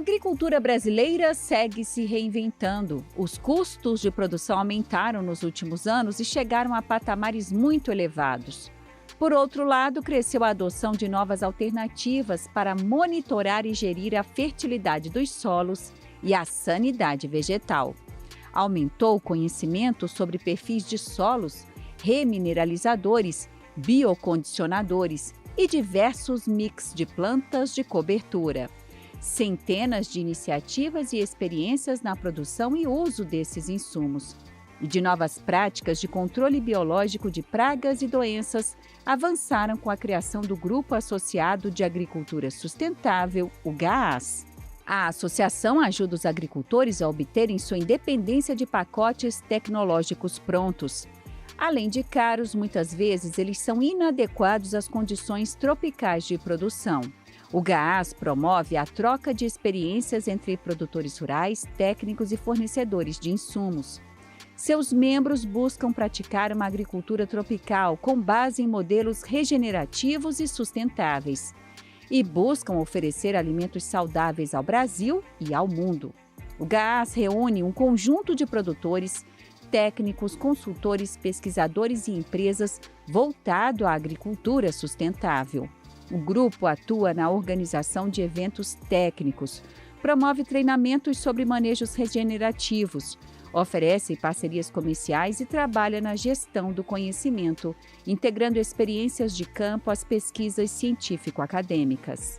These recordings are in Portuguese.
agricultura brasileira segue se reinventando. Os custos de produção aumentaram nos últimos anos e chegaram a patamares muito elevados. Por outro lado, cresceu a adoção de novas alternativas para monitorar e gerir a fertilidade dos solos e a sanidade vegetal. Aumentou o conhecimento sobre perfis de solos, remineralizadores, biocondicionadores e diversos mix de plantas de cobertura. Centenas de iniciativas e experiências na produção e uso desses insumos. E de novas práticas de controle biológico de pragas e doenças avançaram com a criação do Grupo Associado de Agricultura Sustentável, o GAAS. A associação ajuda os agricultores a obterem sua independência de pacotes tecnológicos prontos. Além de caros, muitas vezes eles são inadequados às condições tropicais de produção. O GAAS promove a troca de experiências entre produtores rurais, técnicos e fornecedores de insumos. Seus membros buscam praticar uma agricultura tropical com base em modelos regenerativos e sustentáveis e buscam oferecer alimentos saudáveis ao Brasil e ao mundo. O GAAS reúne um conjunto de produtores, técnicos, consultores, pesquisadores e empresas voltado à agricultura sustentável. O grupo atua na organização de eventos técnicos, promove treinamentos sobre manejos regenerativos, oferece parcerias comerciais e trabalha na gestão do conhecimento, integrando experiências de campo às pesquisas científico-acadêmicas.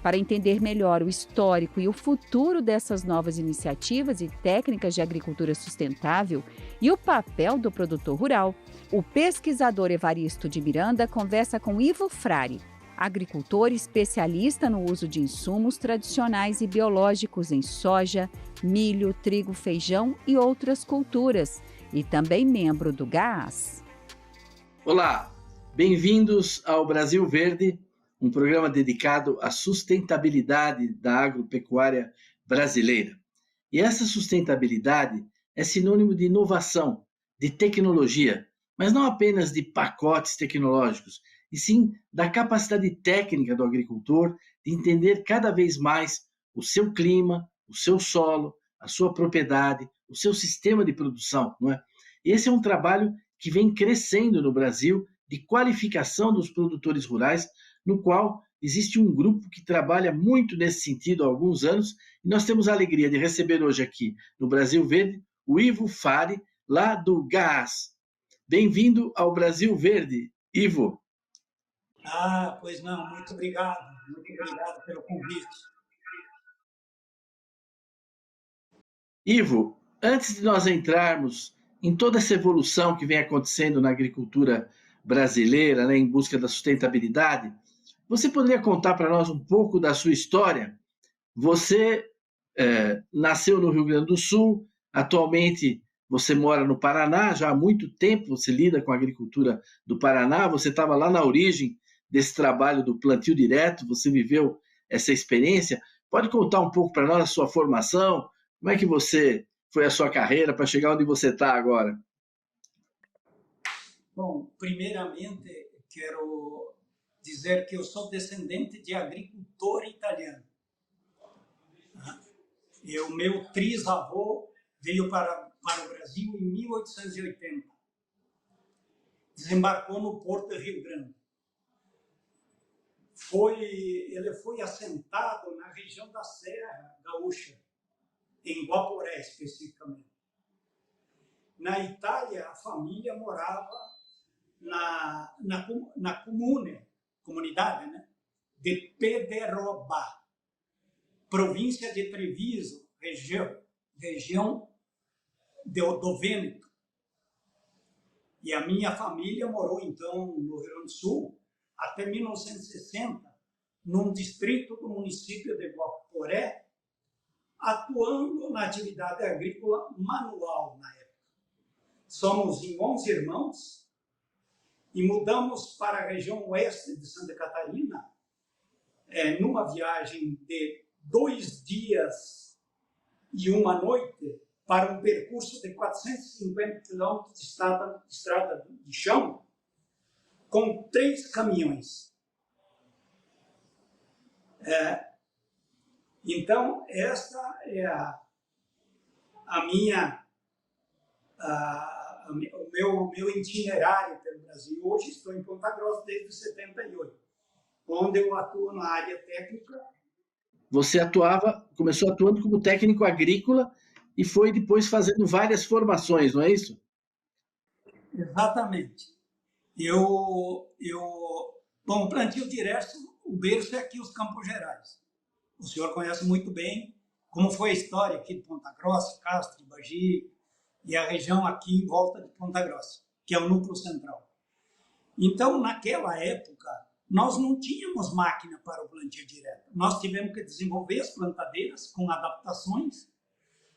Para entender melhor o histórico e o futuro dessas novas iniciativas e técnicas de agricultura sustentável e o papel do produtor rural, o pesquisador Evaristo de Miranda conversa com Ivo Frari, agricultor especialista no uso de insumos tradicionais e biológicos em soja, milho, trigo, feijão e outras culturas, e também membro do GAAS. Olá, bem-vindos ao Brasil Verde, um programa dedicado à sustentabilidade da agropecuária brasileira. E essa sustentabilidade é sinônimo de inovação, de tecnologia, mas não apenas de pacotes tecnológicos, e sim da capacidade técnica do agricultor de entender cada vez mais o seu clima, o seu solo, a sua propriedade, o seu sistema de produção, não é? Esse é um trabalho que vem crescendo no Brasil de qualificação dos produtores rurais, no qual existe um grupo que trabalha muito nesse sentido há alguns anos, e nós temos a alegria de receber hoje aqui no Brasil Verde o Ivo Frari, lá do GAAS. Bem-vindo ao Brasil Verde, Ivo. Pois não, muito obrigado pelo convite. Ivo, antes de nós entrarmos em toda essa evolução que vem acontecendo na agricultura brasileira, né, em busca da sustentabilidade, você poderia contar para nós um pouco da sua história? Você nasceu no Rio Grande do Sul, atualmente você mora no Paraná, já há muito tempo você lida com a agricultura do Paraná, você estava lá na origem desse trabalho do plantio direto, você viveu essa experiência. Pode contar um pouco para nós a sua formação? Como é que foi a sua carreira para chegar onde você está agora? Bom, primeiramente quero dizer que eu sou descendente de agricultor italiano. E o meu trisavô veio para o Brasil em 1880. Desembarcou no Porto de Rio Grande. Ele foi assentado na região da Serra Gaúcha, em Guaporé especificamente. Na Itália, a família morava na comunidade, né, de Pederobá, província de Treviso, região do Vêneto. E a minha família morou, então, no Rio Grande do Sul, até 1960, num distrito do município de Guaporé, atuando na atividade agrícola manual na época. Somos em 11 irmãos e mudamos para a região oeste de Santa Catarina numa viagem de 2 dias e 1 noite para um percurso de 450 quilômetros de estrada de chão com 3 caminhões. Então, esta é o meu itinerário pelo Brasil. Hoje estou em Ponta Grossa desde 78, onde eu atuo na área técnica. Você começou atuando como técnico agrícola e foi depois fazendo várias formações, não é isso? Exatamente. Bom, plantio direto, o berço é aqui os Campos Gerais. O senhor conhece muito bem como foi a história aqui de Ponta Grossa, Castro, Bagi e a região aqui em volta de Ponta Grossa, que é o núcleo central. Então, naquela época, nós não tínhamos máquina para o plantio direto. Nós tivemos que desenvolver as plantadeiras com adaptações,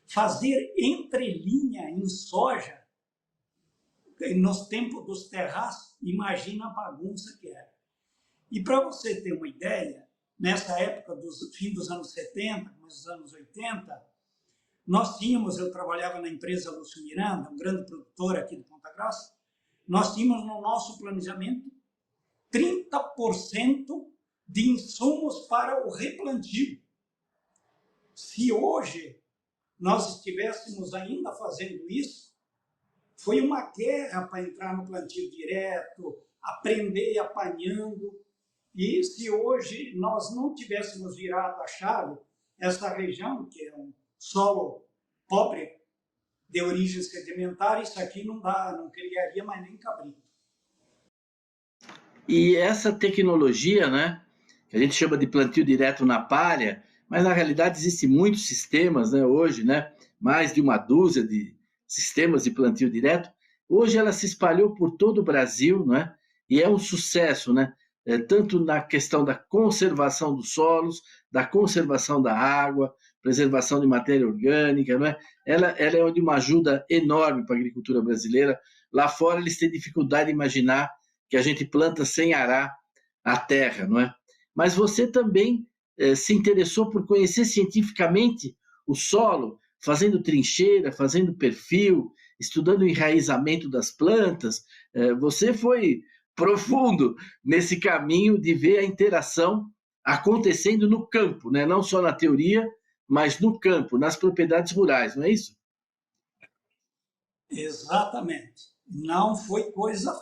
fazer entrelinha em soja. Nos tempos dos terraços, imagina a bagunça que era. E para você ter uma ideia, nessa época, fim dos anos 70, começo dos anos 80, eu trabalhava na empresa Lúcio Miranda, um grande produtor aqui de Ponta Grossa, nós tínhamos no nosso planejamento 30% de insumos para o replantio. Se hoje nós estivéssemos ainda fazendo isso, foi uma guerra para entrar no plantio direto, aprender apanhando. E se hoje nós não tivéssemos virado a chave, essa região, que é um solo pobre de origem sedimentar, isso aqui não criaria mais nem cabrito. E essa tecnologia, né, que a gente chama de plantio direto na palha, mas na realidade existem muitos sistemas, né, hoje, né, mais de uma dúzia de sistemas de plantio direto. Hoje ela se espalhou por todo o Brasil, né, e é um sucesso, né, tanto na questão da conservação dos solos, da conservação da água, preservação de matéria orgânica, né? Ela é de uma ajuda enorme para a agricultura brasileira. Lá fora eles têm dificuldade de imaginar que a gente planta sem arar a terra, não é? Mas você também se interessou por conhecer cientificamente o solo, fazendo trincheira, fazendo perfil, estudando o enraizamento das plantas. Você foi profundo nesse caminho de ver a interação acontecendo no campo, né? Não só na teoria, mas no campo, nas propriedades rurais, não é isso? Exatamente. Não foi coisa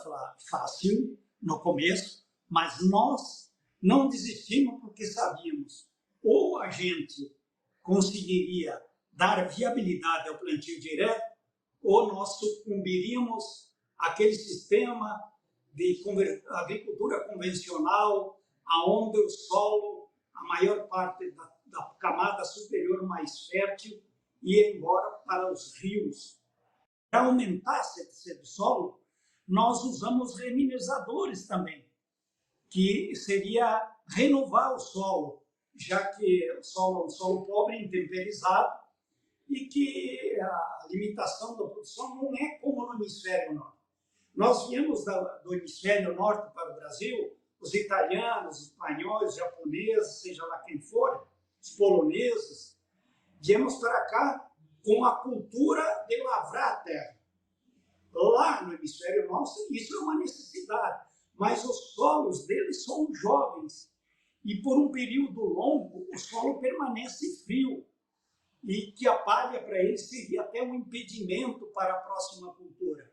fácil no começo, mas nós não desistimos porque sabíamos ou a gente conseguiria dar viabilidade ao plantio direto ou nós sucumbiríamos àquele sistema de agricultura convencional, aonde o solo, a maior parte da camada superior mais fértil, ia embora para os rios. Para aumentar a CTC do solo, nós usamos reminizadores também, que seria renovar o solo, já que o solo é um solo pobre, intemperizado, e que a limitação da produção não é como no hemisfério norte. Nós viemos do hemisfério norte para o Brasil, os italianos, os espanhóis, os japoneses, seja lá quem for, os poloneses, viemos para cá com a cultura de lavrar a terra. Lá no hemisfério norte, isso é uma necessidade, mas os solos deles são jovens e por um período longo o solo permanece frio e que a palha para eles seria até um impedimento para a próxima cultura.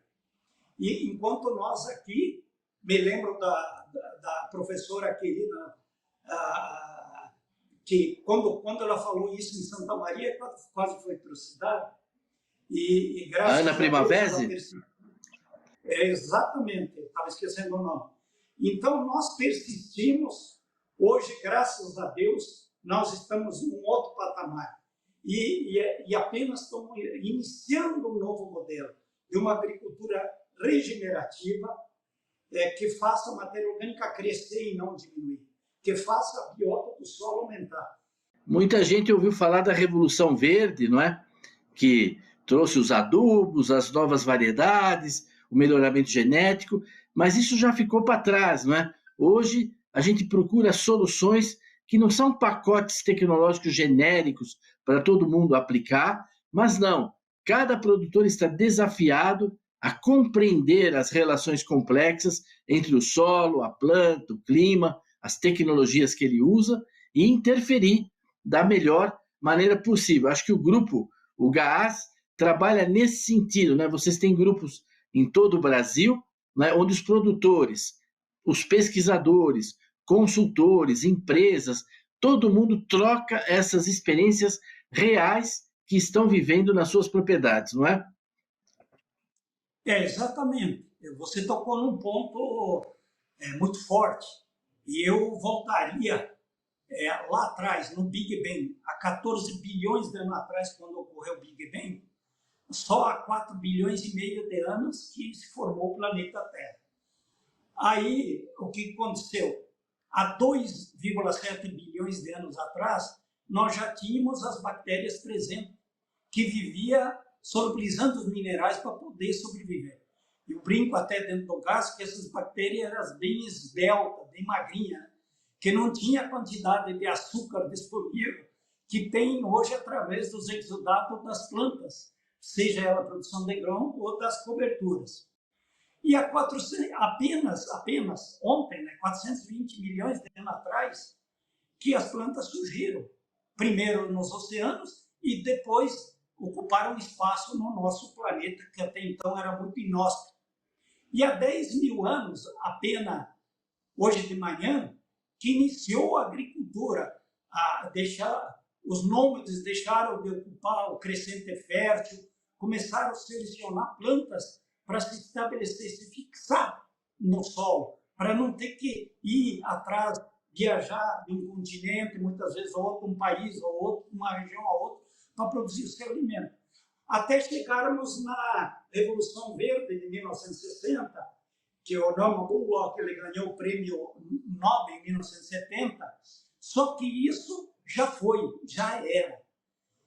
E enquanto nós aqui, me lembro da professora querida, que quando ela falou isso em Santa Maria, quase foi trucidada. E graças Ana Primavera? Exatamente, estava esquecendo o nome. Então, nós persistimos. Hoje, graças a Deus, nós estamos num outro patamar. E apenas estamos iniciando um novo modelo de uma agricultura regenerativa que faça a matéria orgânica crescer e não diminuir, que faça a biota do solo aumentar. Muita gente ouviu falar da Revolução Verde, não é? Que trouxe os adubos, as novas variedades, o melhoramento genético, mas isso já ficou para trás, não é? Hoje a gente procura soluções que não são pacotes tecnológicos genéricos para todo mundo aplicar, mas não. Cada produtor está desafiado a compreender as relações complexas entre o solo, a planta, o clima, as tecnologias que ele usa e interferir da melhor maneira possível. Acho que o grupo, o GAAS, trabalha nesse sentido, né? Vocês têm grupos em todo o Brasil, né, onde os produtores, os pesquisadores, consultores, empresas, todo mundo troca essas experiências reais que estão vivendo nas suas propriedades, não é? Exatamente. Você tocou num ponto muito forte. E eu voltaria lá atrás, no Big Bang, há 14 bilhões de anos atrás, quando ocorreu o Big Bang, só há 4 bilhões e meio de anos que se formou o planeta Terra. Aí, o que aconteceu? Há 2,7 bilhões de anos atrás, nós já tínhamos as bactérias presentes, que vivia solubilizando os minerais para poder sobreviver. Eu brinco até dentro do gás que essas bactérias eram bem esbeltas, bem magrinhas, que não tinha a quantidade de açúcar disponível que tem hoje através dos exudatos das plantas, seja ela a produção de grão ou das coberturas. E há apenas ontem, 420 milhões de anos atrás, que as plantas surgiram, primeiro nos oceanos e depois ocuparam espaço no nosso planeta, que até então era muito inóspito. E há 10 mil anos, apenas hoje de manhã, que iniciou a agricultura, os nômades deixaram de ocupar o crescente fértil, começaram a selecionar plantas para se estabelecer, se fixar no solo, para não ter que ir atrás, viajar de um continente, muitas vezes a outro, um país ou outro, uma região a outra, para produzir o seu alimento. Até chegarmos na Revolução Verde de 1960, que o Norman Borlaug ele ganhou o prêmio Nobel em 1970, só que isso já foi, já era.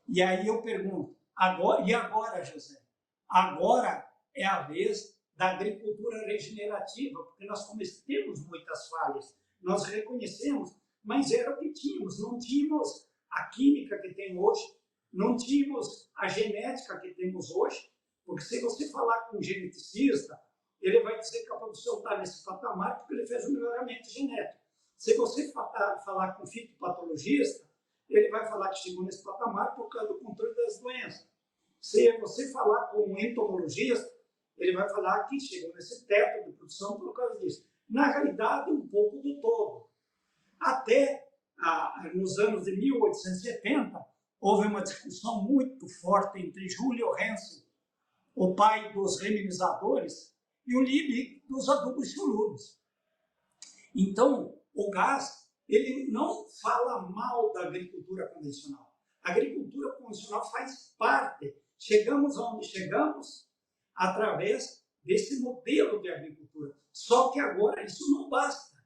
E aí eu pergunto, e agora, José? Agora é a vez da agricultura regenerativa, porque nós cometemos muitas falhas, nós reconhecemos, mas era o que tínhamos, não tínhamos a química que tem hoje, não tínhamos a genética que temos hoje, porque se você falar com um geneticista, ele vai dizer que a produção está nesse patamar porque ele fez um melhoramento genético. Se você falar com um fitopatologista, ele vai falar que chegou nesse patamar por causa do controle das doenças. Se você falar com um entomologista, ele vai falar que chegou nesse teto de produção por causa disso. Na realidade, um pouco do todo. Até nos anos de 1870, houve uma discussão muito forte entre Júlio Henson, o pai dos reminizadores, e o Liebig dos adubos solúveis. Então, o gás, ele não fala mal da agricultura convencional. A agricultura convencional faz parte. Chegamos aonde chegamos através desse modelo de agricultura. Só que agora isso não basta.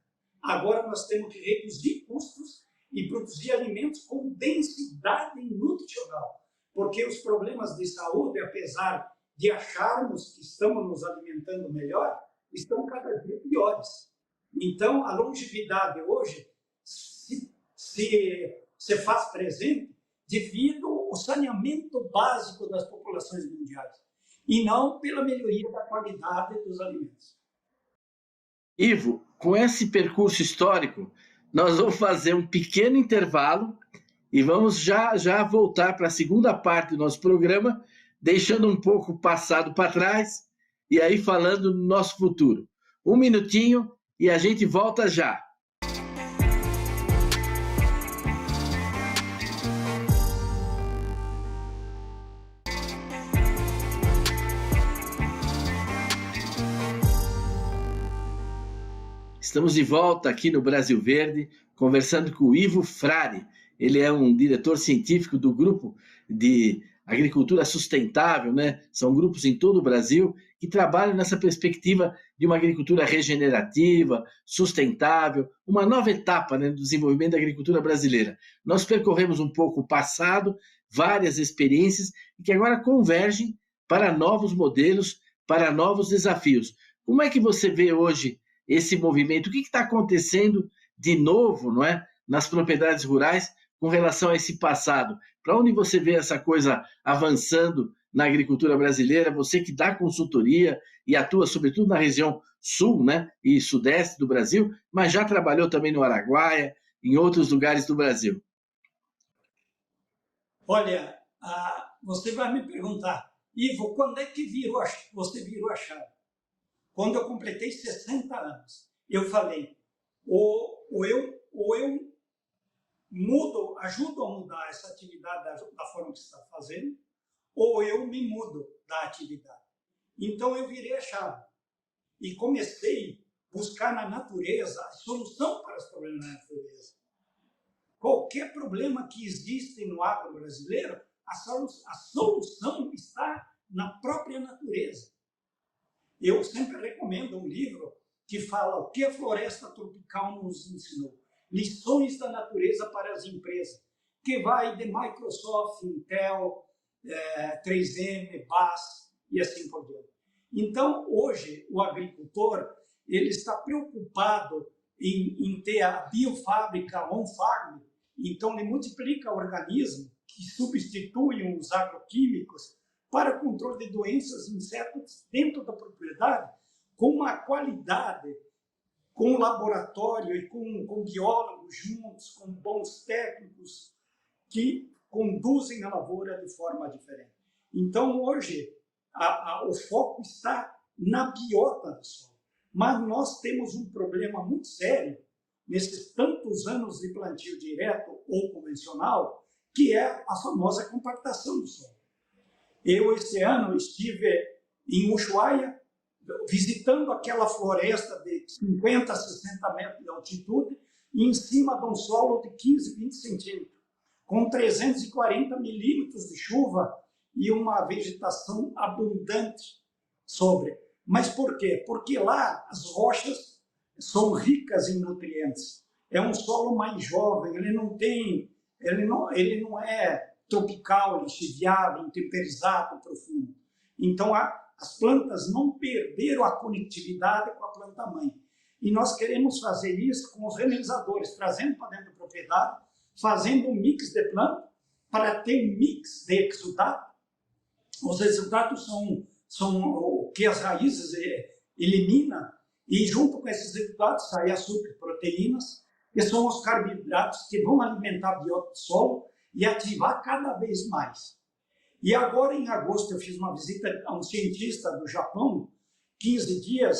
Agora nós temos que reduzir custos e produzir alimentos com densidade nutricional. Porque os problemas de saúde, apesar de acharmos que estamos nos alimentando melhor, estão cada dia piores. Então, a longevidade hoje se faz presente devido ao saneamento básico das populações mundiais e não pela melhoria da qualidade dos alimentos. Ivo, com esse percurso histórico, nós vamos fazer um pequeno intervalo e vamos já voltar para a segunda parte do nosso programa, deixando um pouco o passado para trás e aí falando do nosso futuro. Um minutinho e a gente volta já. Estamos de volta aqui no Brasil Verde, conversando com o Ivo Frari. Ele é um diretor científico do grupo de agricultura sustentável, né? São grupos em todo o Brasil que trabalham nessa perspectiva de uma agricultura regenerativa, sustentável, uma nova etapa, né, do desenvolvimento da agricultura brasileira. Nós percorremos um pouco o passado, várias experiências, e que agora convergem para novos modelos, para novos desafios. Como é que você vê hoje esse movimento? O que está acontecendo de novo, não é, nas propriedades rurais com relação a esse passado? Para onde você vê essa coisa avançando na agricultura brasileira? Você que dá consultoria e atua sobretudo na região sul, né, e sudeste do Brasil, mas já trabalhou também no Araguaia, em outros lugares do Brasil. Olha, você vai me perguntar, Ivo, quando é que você virou a chave? Quando eu completei 60 anos. Eu falei, ou eu mudo, ajudo a mudar essa atividade da forma que você está fazendo, ou eu me mudo da atividade. Então eu virei a chave e comecei a buscar na natureza a solução para os problemas da natureza. Qualquer problema que existe no agro brasileiro, a solução está na própria natureza. Eu sempre recomendo um livro que fala o que a floresta tropical nos ensinou. Lições da natureza para as empresas, que vai de Microsoft, Intel, 3M, BASF e assim por diante. Então, hoje, o agricultor ele está preocupado em ter a biofábrica on-farm, então ele multiplica organismos que substituem os agroquímicos para controle de doenças e insetos dentro da propriedade, com uma qualidade, com laboratório e com biólogos juntos, com bons técnicos que conduzem a lavoura de forma diferente. Então, hoje, o foco está na biota do solo. Mas nós temos um problema muito sério nesses tantos anos de plantio direto ou convencional, que é a famosa compactação do solo. Eu, este ano, estive em Ushuaia, visitando aquela floresta de 50 a 60 metros de altitude, e em cima de um solo de 15, 20 centímetros, com 340 milímetros de chuva e uma vegetação abundante sobre. Mas por quê? Porque lá as rochas são ricas em nutrientes. É um solo mais jovem, ele não é tropical, lixiviado, temperizado, profundo. Então, as plantas não perderam a conectividade com a planta-mãe. E nós queremos fazer isso com os realizadores, trazendo para dentro da propriedade, fazendo um mix de planta, para ter um mix de exudato. Os exudatos são o que as raízes eliminam, e junto com esses exudatos sai açúcar, proteínas, que são os carboidratos que vão alimentar a biota do solo e ativar cada vez mais. E agora, em agosto, eu fiz uma visita a um cientista do Japão, 15 dias,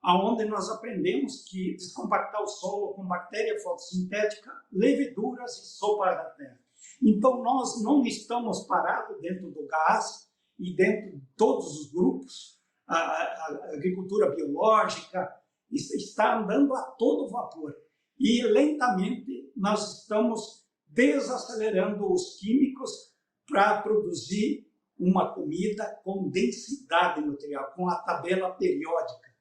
onde nós aprendemos que descompactar o solo com bactéria fotossintética, leveduras e sopa da terra. Então, nós não estamos parados dentro do gás e dentro de todos os grupos. A agricultura biológica está andando a todo vapor. E, lentamente, nós estamos desacelerando os químicos para produzir uma comida com densidade nutricional, com a tabela periódica.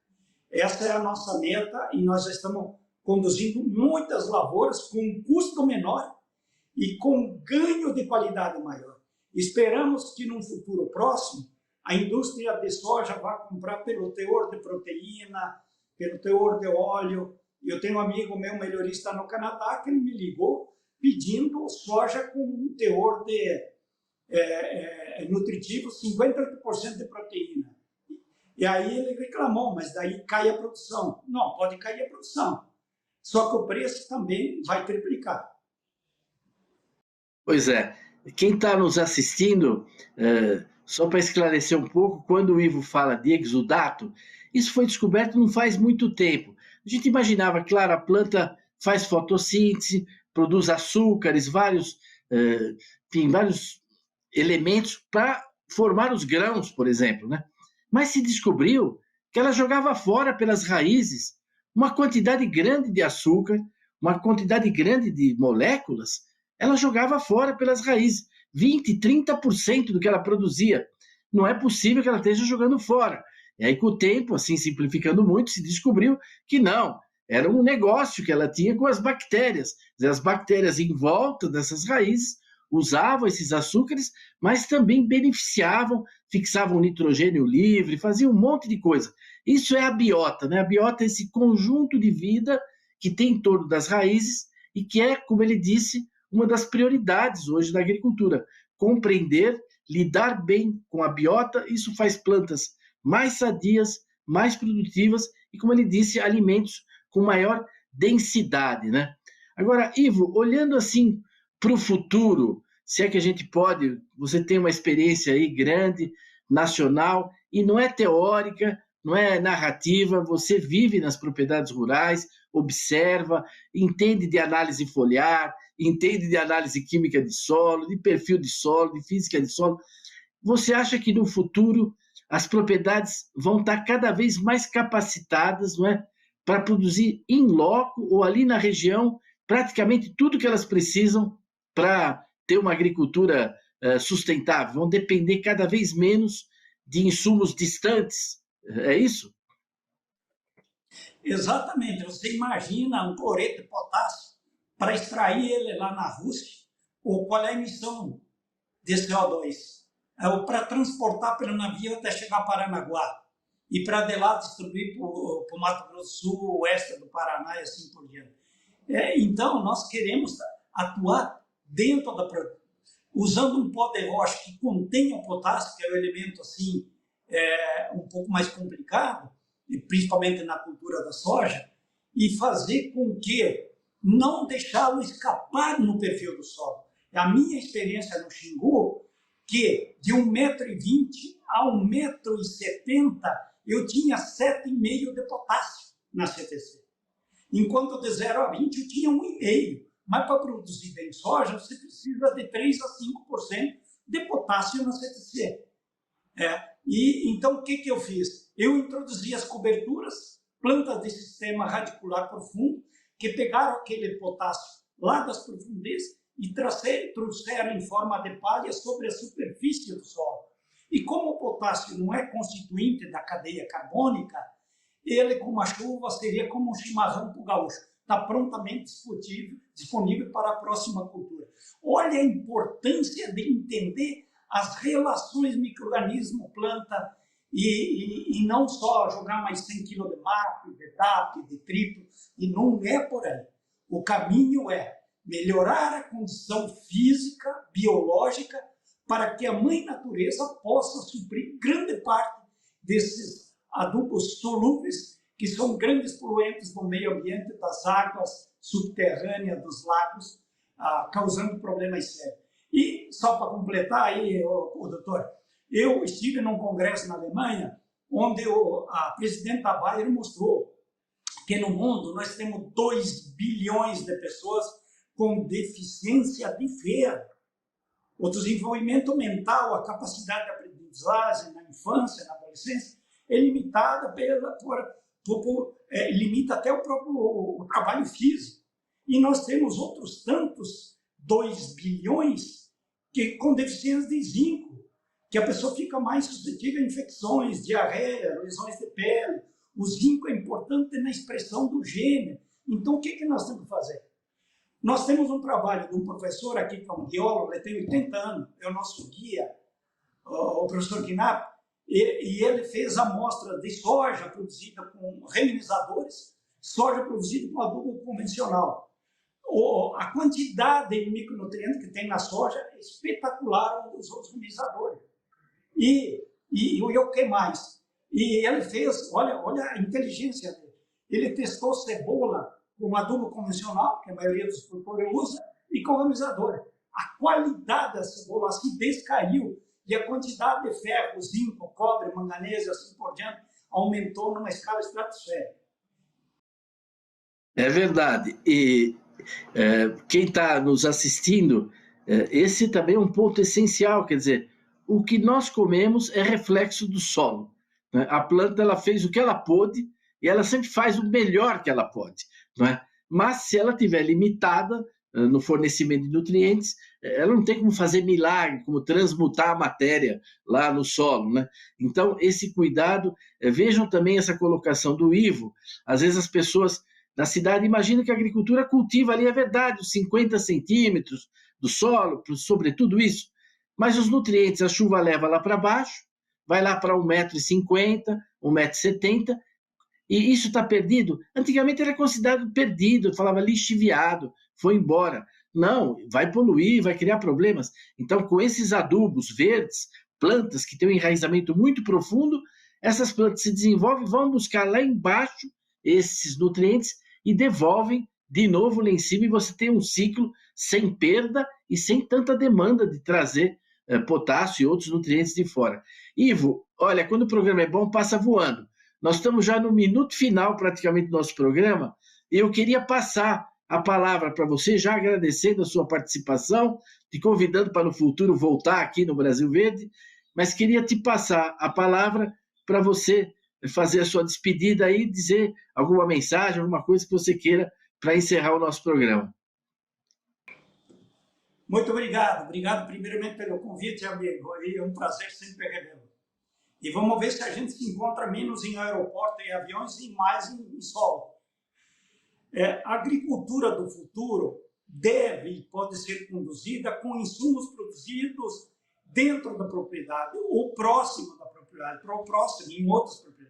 Essa é a nossa meta e nós já estamos conduzindo muitas lavouras com um custo menor e com ganho de qualidade maior. Esperamos que, num futuro próximo, a indústria de soja vá comprar pelo teor de proteína, pelo teor de óleo. Eu tenho um amigo meu, melhorista no Canadá, que ele me ligou pedindo soja com um teor de nutritivo, 58% de proteína. E aí ele reclamou, mas daí cai a produção. Não, pode cair a produção. Só que o preço também vai triplicar. Pois é. Quem está nos assistindo, só para esclarecer um pouco, quando o Ivo fala de exudato, isso foi descoberto não faz muito tempo. A gente imaginava, claro, a planta faz fotossíntese, produz açúcares, vários elementos para formar os grãos, por exemplo, né? Mas se descobriu que ela jogava fora pelas raízes uma quantidade grande de açúcar, uma quantidade grande de moléculas, ela jogava fora pelas raízes, 20%, 30% do que ela produzia. Não é possível que ela esteja jogando fora. E aí, com o tempo, assim, simplificando muito, se descobriu que não, era um negócio que ela tinha com as bactérias. As bactérias em volta dessas raízes usavam esses açúcares, mas também beneficiavam, fixavam nitrogênio livre, faziam um monte de coisa. Isso é a biota, né? A biota é esse conjunto de vida que tem em torno das raízes e que é, como ele disse, uma das prioridades hoje da agricultura. Compreender, lidar bem com a biota, isso faz plantas mais sadias, mais produtivas e, como ele disse, alimentos com maior densidade, né? Agora, Ivo, olhando assim para o futuro, se é que a gente pode, você tem uma experiência aí grande, nacional, e não é teórica, não é narrativa, você vive nas propriedades rurais, observa, entende de análise foliar, entende de análise química de solo, de perfil de solo, de física de solo. Você acha que no futuro as propriedades vão estar cada vez mais capacitadas, não é, para produzir in loco ou ali na região praticamente tudo que elas precisam para ter uma agricultura sustentável? Vão depender cada vez menos de insumos distantes. É isso? Exatamente. Você imagina um cloreto de potássio para extrair ele lá na Rússia, ou qual é a emissão de CO2? Para transportar pelo navio até chegar a Paranaguá e para de lá distribuir para o Mato Grosso do Sul, o oeste do Paraná e assim por diante. Então, nós queremos atuar dentro da produção, usando um pó de rocha que contenha o potássio, que é um elemento assim, um pouco mais complicado, e principalmente na cultura da soja, e fazer com que não deixá-lo escapar no perfil do solo. A minha experiência no Xingu, que de 1,20 m a 1,70 m eu tinha 7,5 de potássio na CTC. Enquanto de 0 a 20 eu tinha 1,5. Mas para produzir bem soja, você precisa de 3 a 5% de potássio na CTC. E então o que eu fiz? Eu introduzi as coberturas, plantas de sistema radicular profundo, que pegaram aquele potássio lá das profundezas e trouxeram em forma de palha sobre a superfície do solo. E como o potássio não é constituinte da cadeia carbônica, ele com a chuva seria como um chimarrão para o gaúcho. Está prontamente disponível para a próxima cultura. Olha a importância de entender as relações micro-organismo-planta e não só jogar mais 100 kg de mato, de DAP, de triplo, e não é por aí. O caminho é melhorar a condição física, biológica, para que a mãe natureza possa suprir grande parte desses adubos solúveis, que são grandes poluentes do meio ambiente, das águas subterrâneas, dos lagos, causando problemas sérios. E, só para completar aí, doutor, eu estive num congresso na Alemanha, onde a presidenta Bayer mostrou que no mundo nós temos 2 bilhões de pessoas com deficiência de ver. O desenvolvimento mental, a capacidade de aprendizagem na infância, na adolescência, é limitada limita até o próprio trabalho físico. E nós temos outros tantos 2 bilhões com deficiência de zinco, que a pessoa fica mais suscetível a infecções, diarreia, lesões de pele. O zinco é importante na expressão do gene. Então, o que nós temos que fazer? Nós temos um trabalho de um professor aqui, que é um biólogo, ele tem 80 anos, é o nosso guia, o professor Knapp, e ele fez amostra de soja produzida com reminizadores, soja produzida com adubo convencional. A quantidade de micronutrientes que tem na soja é espetacular dos outros reminizadores. E o que mais? E ele fez, olha a inteligência dele. Ele testou cebola com adubo convencional, que a maioria dos produtores usa, e com reminizador. A qualidade da cebola, a acidez caiu, e a quantidade de ferro, zinco, cobre, manganês e assim por diante aumentou numa escala estratosférica. É verdade. E quem está nos assistindo, esse também é um ponto essencial, quer dizer, o que nós comemos é reflexo do solo. Né? A planta ela fez o que ela pôde e ela sempre faz o melhor que ela pode. Não é? Mas se ela estiver limitada no fornecimento de nutrientes, ela não tem como fazer milagre, como transmutar a matéria lá no solo. Né? Então, esse cuidado, vejam também essa colocação do Ivo. Às vezes as pessoas na cidade imaginam que a agricultura cultiva ali, é verdade, os 50 centímetros do solo, sobre tudo isso, mas os nutrientes a chuva leva lá para baixo, vai lá para 1,50 m, 1,70 m, e isso está perdido. Antigamente era considerado perdido, falava lixiviado, foi embora. Não, vai poluir, vai criar problemas. Então, com esses adubos verdes, plantas que têm um enraizamento muito profundo, essas plantas se desenvolvem, vão buscar lá embaixo esses nutrientes e devolvem de novo lá em cima e você tem um ciclo sem perda e sem tanta demanda de trazer potássio e outros nutrientes de fora. Ivo, olha, quando o programa é bom, passa voando. Nós estamos já no minuto final praticamente do nosso programa e eu queria passar a palavra para você, já agradecendo a sua participação, te convidando para no futuro voltar aqui no Brasil Verde, mas queria te passar a palavra para você fazer a sua despedida aí, dizer alguma mensagem, alguma coisa que você queira para encerrar o nosso programa. Muito obrigado. Obrigado primeiramente pelo convite, amigo. É um prazer sempre revê-lo. E vamos ver se a gente se encontra menos em aeroporto e aviões e mais em solo. A agricultura do futuro deve e pode ser conduzida com insumos produzidos dentro da propriedade ou próximo da propriedade, para o próximo em outras propriedades.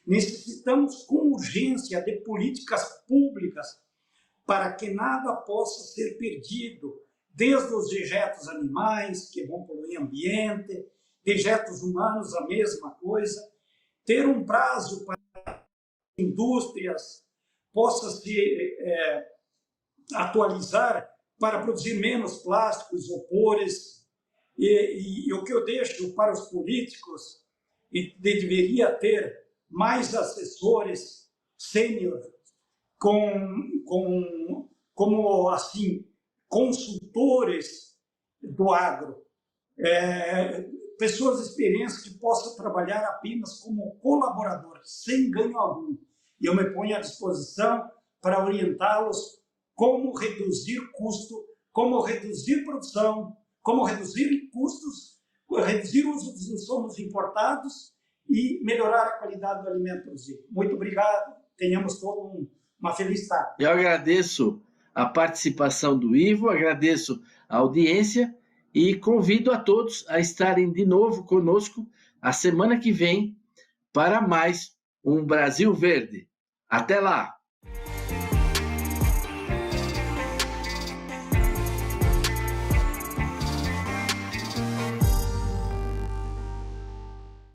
Necessitamos com urgência de políticas públicas para que nada possa ser perdido, desde os dejetos animais, que vão poluir o ambiente, dejetos humanos, a mesma coisa. Ter um prazo para indústrias possa se atualizar para produzir menos plásticos, isopores. E o que eu deixo para os políticos, e deveria ter mais assessores sênior como assim, consultores do agro, pessoas experientes que possam trabalhar apenas como colaboradores, sem ganho algum. E eu me ponho à disposição para orientá-los como reduzir custo, como reduzir produção, como reduzir custos, reduzir o uso dos insumos importados e melhorar a qualidade do alimento produzido. Muito obrigado, tenhamos todo uma feliz tarde. Eu agradeço a participação do Ivo, agradeço a audiência e convido a todos a estarem de novo conosco a semana que vem para mais um Brasil Verde. Até lá!